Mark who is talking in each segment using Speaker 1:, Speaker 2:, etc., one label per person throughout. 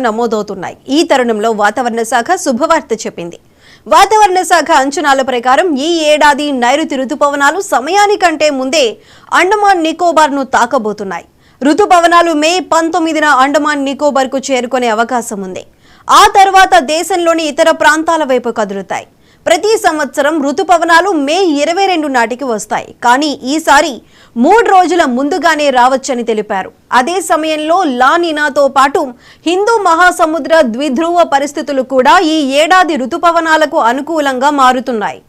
Speaker 1: నమోదవుతున్నాయి. ఈ తరుణంలో వాతావరణ శాఖ శుభవార్త చెప్పింది. వాతావరణ శాఖ అంచనాల ప్రకారం ఈ ఏడాది నైరుతి రుతుపవనాలు సమయానికంటే ముందే అండమాన్ నికోబార్ ను తాకబోతున్నాయి. రుతుపవనాలు మే 19న అండమాన్ నికోబార్ కు చేరుకునే అవకాశం ఉంది. ఆ తర్వాత దేశంలోని ఇతర ప్రాంతాల వైపు కదులుతాయి. ప్రతి సంవత్సరం రుతుపవనాలు మే 22 నాటికి వస్తాయి. కానీ ఈసారి 3 రోజుల ముందుగానే రావచ్చని తెలిపారు. అదే సమయంలో లా నినాతో పాటు హిందూ మహాసముద్ర ద్విధ్రువ పరిస్థితులు కూడా ఈ ఏడాది రుతుపవనాలకు అనుకూలంగా మారుతున్నాయి.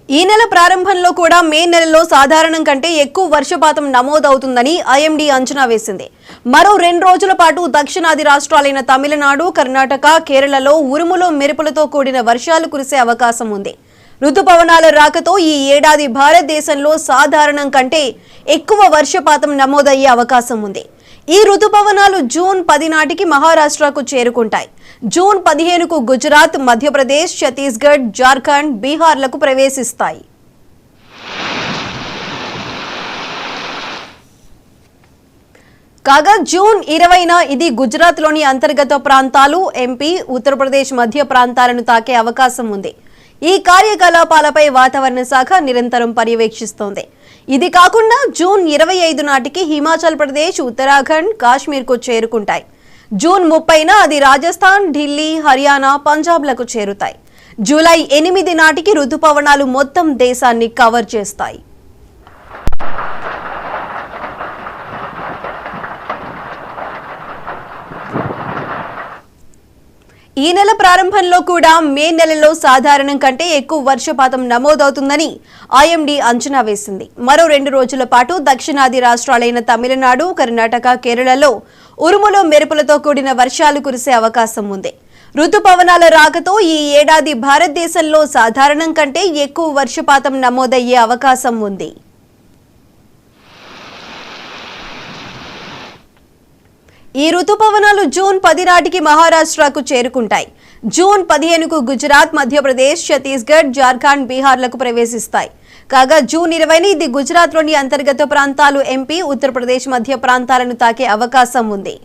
Speaker 1: ఈ నెల ప్రారంభంలో కూడా మే నెలలో సాధారణం కంటే ఎక్కువ వర్షపాతం నమోదవుతుందని ఐఎండీ అంచనా వేసింది. మరో 2 రోజుల పాటు దక్షిణాది రాష్ట్రాలైన తమిళనాడు, కర్ణాటక, కేరళలో ఉరుములు మెరుపులతో కూడిన వర్షాలు కురిసే అవకాశం ఉంది. రుతుపవనాల రాకతో ఈ ఏడాది భారతదేశంలో సాధారణం కంటే ఎక్కువ వర్షపాతం నమోదయ్యే అవకాశం ఉంది. ఈ రుతుపవనాలు జూన్ 10 నాటికి మహారాష్ట్రకు చేరుకుంటాయి. జూన్ 15కు గుజరాత్, మధ్యప్రదేశ్, ఛత్తీస్గఢ్, జార్ఖండ్, బీహార్లకు ప్రవేశిస్తాయి. కాగా జూన్ 20న ఇది గుజరాత్లోని అంతర్గత ప్రాంతాలు, ఎంపీ, ఉత్తరప్రదేశ్ మధ్య ప్రాంతాలను తాకే అవకాశం ఉంది. ఈ కార్యకలాపాలపై వాతావరణ శాఖ నిరంతరం పర్యవేక్షిస్తోంది. ఇది కాకుండా జూన్ 25 నాటికి హిమాచల్ ప్రదేశ్, ఉత్తరాఖండ్, కాశ్మీర్కు చేరుకుంటాయి. జూన్ 30న అది రాజస్థాన్, ఢిల్లీ, హర్యానా, పంజాబ్లకు చేరుతాయి. జూలై 8 నాటికి రుతుపవనాలు మొత్తం దేశాన్ని కవర్ చేస్తాయి. ఈ నెల ప్రారంభంలో కూడా మే నెలలో సాధారణం కంటే ఎక్కువ వర్షపాతం నమోదవుతుందని ఐఎండీ అంచనా వేసింది. మరో 2 రోజుల పాటు దక్షిణాది రాష్ట్రాలైన తమిళనాడు, కర్ణాటక, కేరళలో ఉరుములు మెరుపులతో కూడిన వర్షాలు కురిసే అవకాశం ఉంది. రుతుపవనాల రాకతో ఈ ఏడాది భారతదేశంలో సాధారణం కంటే ఎక్కువ వర్షపాతం నమోదయ్యే అవకాశం ఉంది. ఈ రుతుపవనాలు జూన్ 10 నాటికి మహారాష్ట్రకు చేరుకుంటాయి. జూన్ 15కు గుజరాత్, మధ్యప్రదేశ్, ఛత్తీస్గఢ్, జార్ఖండ్, బీహార్లకు ప్రవేశిస్తాయి. కాగా జూన్ 20న ఇది గుజరాత్లోని అంతర్గత ప్రాంతాలు, ఎంపీ, ఉత్తరప్రదేశ్ మధ్య ప్రాంతాలను తాకే అవకాశం ఉంది.